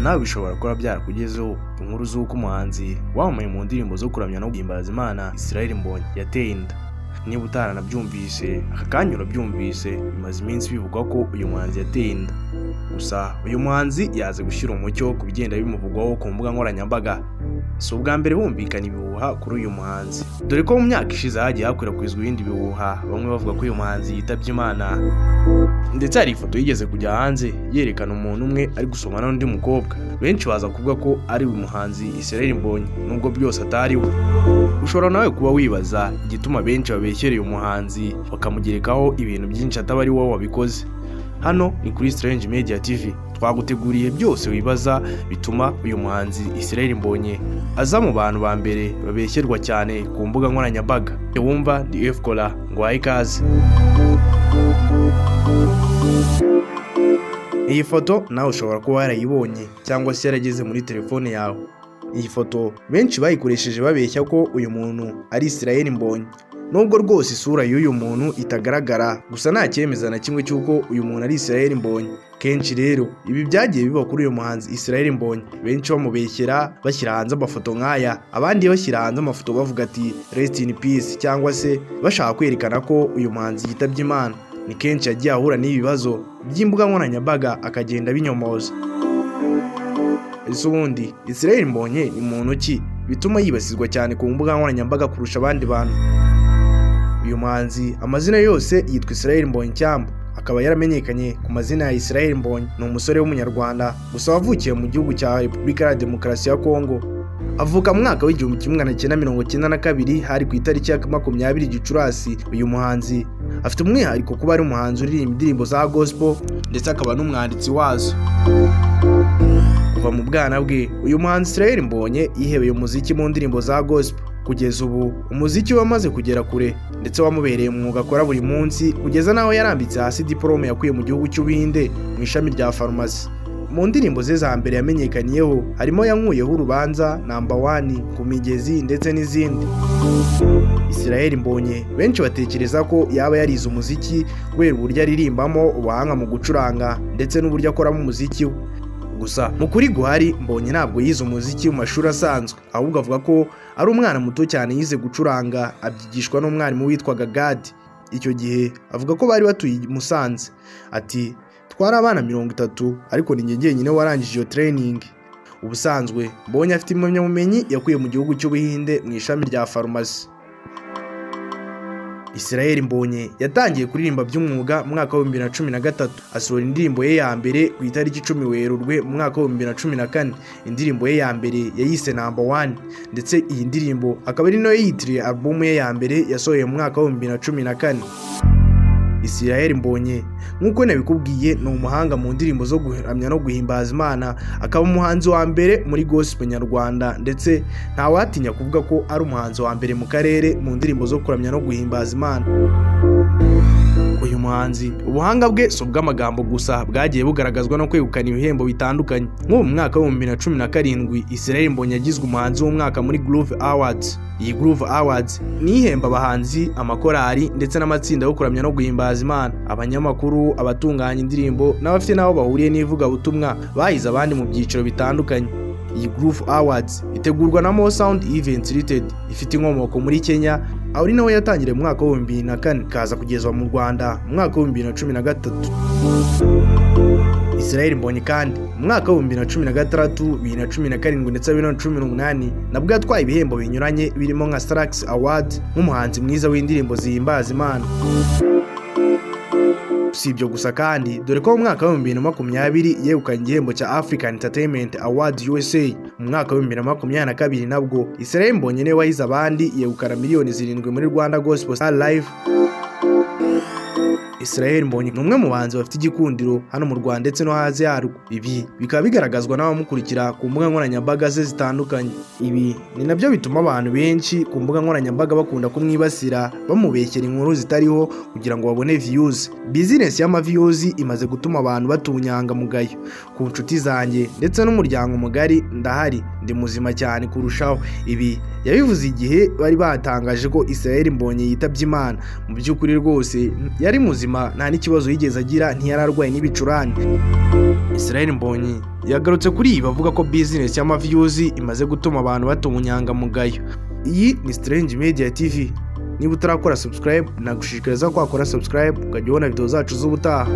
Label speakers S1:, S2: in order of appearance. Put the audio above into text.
S1: nawe bishobora kuba byarakugezeho inkuru z'uko umuhanzi wamamaye mu ndirimbo zo kuramya no guhimbaza Imana Israel Mbonyi yateye inda. Niba utaranabyumvise aka kanya urabyumvise, bimaze iminsi bivugwa ko uyu muhanzi yateye inda. Gusa uyu muhanzi yaze gushyira umucyo ku bigenda bimuvugwaho ku mbuga nkoranyambaga. Si ubwa mbere humvikana ibihuha kuri uyu muhanzi, dore ko mu myaka ishize hagiye hakwirakwizwa ibindi bihuha, bamwe bavuga ko uyu muhanzi yitabye Imana, ndetse hari ifoto yigeze kujya hanze yerekana umuntu umwe ari gusomana n'undi mukobwa. Benshi baza kuvuga ko ari uyu muhanzi Israel Mbonyi, nubwo byose atari we. Ushobora nawe kuba wibaza igituma benshi babeshyereye umuhanzi bakamugerekaho ibintu byinshi ataba ari wowe wabikoze. Hano ni kuri Strange Media TV, twaguteguriye byose wibaza bituma uyu muhanzi Israel Mbonyi aza mu bantu ba mbere babeshyerwa cyane ku mbuga nkoranyambaga. Wumva ndi F Kola, ngo ikaze. Iyi foto nawe ushobora kuba warayibonye cyangwa se yarageze muri telefone yawe. Iyi foto benshi bayikoresheje babeshya ko uyu muntu ari Israel Mbonyi, nubwo rwose isura y'uyu muntu itagaragara, gusa nta cyemeza na kimwe cy'uko uyu muntu ari Israel Mbonyi. Kenshi rero ibi byagiye biba kuri uyu muhanzi Israel Mbonyi, benshi bamubeshyera bashyira hanze amafoto nk'aya, abandi bashyira hanze amafoto bavuga ati rest in peace, cyangwa se bashaka kwerekana ko uyu muhanzi yitabye Imana. Ni kenshi yagiye ahura n'ibibazo by'imbuga nkoranyambaga akagenda binyomoza. Ese ubundi Israel Mbonyi ni muntu ki bituma yibasirwa cyane ku mbuga nkoranyambaga kurusha abandi bantu? Uyu muhanzi amazina yose yitwa Israel Mbonyi Cyambu, akaba yaramenyekanye ku mazina ya Israel Mbonyi. Ni umusore w'umunyarwanda gusa wavukiye mu gihugu cya Repubulika ya Demokarasi ya Kongo. Avuka mu mwaka w'1992 hari ku itariki ya 20 Gicurasi. Uyu muhanzi afite umwihariko kuba ari umuhanzi uririmba indirimbo za gospel ndetse akaba n'umwanditsi wazo. Kuva mu bwana bwe uyu muhanzi Israel Mbonyi yihebeye umuziki mu ndirimbo za gospel. Kugeza ubu umuziki wamaze kugera kure ndetse wamubereye umwuga akora buri munsi, kugeza naho yarambitse hasi diplome yakuye mu gihugu cy'Ubuhinde mu ishami rya farumasi. Mu ndirimbo ze za mbere yamenyekaniyeho harimo yankuyeho urubanza, number 1, ku migezi ndetse n'izindi. Israel Mbonyi benshi batekereza ko yaba yarize umuziki kubera uburyo aririmbamo, ubuhanga mu gucuranga ndetse n'uburyo akoramo umuziki we. Gusa mu kuri guhari Mbonyi ntabwo yize umuziki mu mashuri asanzwe, ahubwo avuga ko ari umwana muto cyane yize gucuranga, abyigishwa n'umwarimu witwaga Gadi. Icyo gihe avuga ko bari batuye i Musanze. Ati twari abana 30 ariko ni njye jyenyine warangije iyo training. Ubusanzwe Mbonyi afite impamyabumenyi yakuye mu gihugu cy'Ubuhinde mu ishami rya farumasi. Israel Mbonyi yatangiye kuririmba by'umwuga mu mwaka wa 2013, asohora indirimbo ye ya mbere ku itariki 10 Werurwe mu mwaka wa 2014. Indirimbo ye ya mbere yayise number 1, ndetse iyi ndirimbo akaba ari nayo yitiriye album ye ya mbere yasohoye mu mwaka wa 2014. Israel Mbonyi nk'uko nabikubwiye ni umuhanga mu ndirimbo zo kuramya no guhimbaza Imana, akaba umuhanzi wa mbere muri gospel nyarwanda, ndetse ntawatinya kuvuga ko ari umuhanzi wa mbere mu karere mu ndirimbo zo kuramya no guhimbaza Imana. Uyu muhanzi ubuhanga bwe si ubw'amagambo gusa, bwagiye bugaragazwa no kwegukana ibihembo bitandukanye. Nko mu mwaka wa 2017 Israel Mbonyi yagizwe umuhanzi w'umwaka muri Groove Awards. Iyi Groove Awards ni ihemba abahanzi, amakorali ndetse n'amatsinda yo kuramya no guhimbaza Imana, abanyamakuru, abatunganya indirimbo n'abafite nabo bahuriye n'ivugabutumwa bahize abandi mu byiciro bitandukanye. Iyi Groove Awards itegurwa na Mo Sound Events Limited, ifite inkomoko muri Kenya, aho ari nawe yatangiriye mu mwaka wa 2004 kaza kugezwa mu Rwanda mu mwaka wa 2013. Israel Mbonyi kandi mu mwaka wa 2016, 2017 ndetse 2018 nabwo yatwaye ibihembo binyuranye birimo nka Strax Award nk'umuhanzi mwiza w'indirimbo zihimbaza Imana. Si ibyo gusa kandi, dore ko mu mwaka wa 2020 yegukanye igihembo cya African Entertainment Award USA. Mu mwaka wa 2022 nabwo Israel Mbonyi niwe wahize abandi, yegukana miliyoni 7 muri Rwanda Gospel Star Live. Israel Mbonyi ni umwe mu bahanzi bafite igikundiro hano mu Rwanda ndetse no hanze yarwo. Ibi bikaba bigaragazwa n'abamukurikira ku mbuga nkoranyambaga ze zitandukanye. Ibi ni nabyo bituma abantu benshi ku mbuga nkoranyambaga bakunda kumwibasira, bamubeshyera inkuru zitariho kugira ngo babone views. Business y'ama views imaze gutuma abantu batunyanga mugayo. Ku nshuti zanjye ndetse n'umuryango mugari ndahari, ndi muzima cyane kurushaho. Ibi yabivuze igihe bari batangaje ko Israel Mbonyi yitabye Imana. Mu by'ukuri rwose yari muzima, nta n'ikibazo yigeze agira, ntiyararwaye n'ibicurane. Israel Mbonyi yagarutse kuri ibi bavuga ko business y'amaviews imaze gutuma abantu bata umunyangamugayo. Iyi ni Strange Media TV. Niba utarakora subscribe nagushishikariza ko wakora subscribe ukajya ubona video zacu z'ubutaha.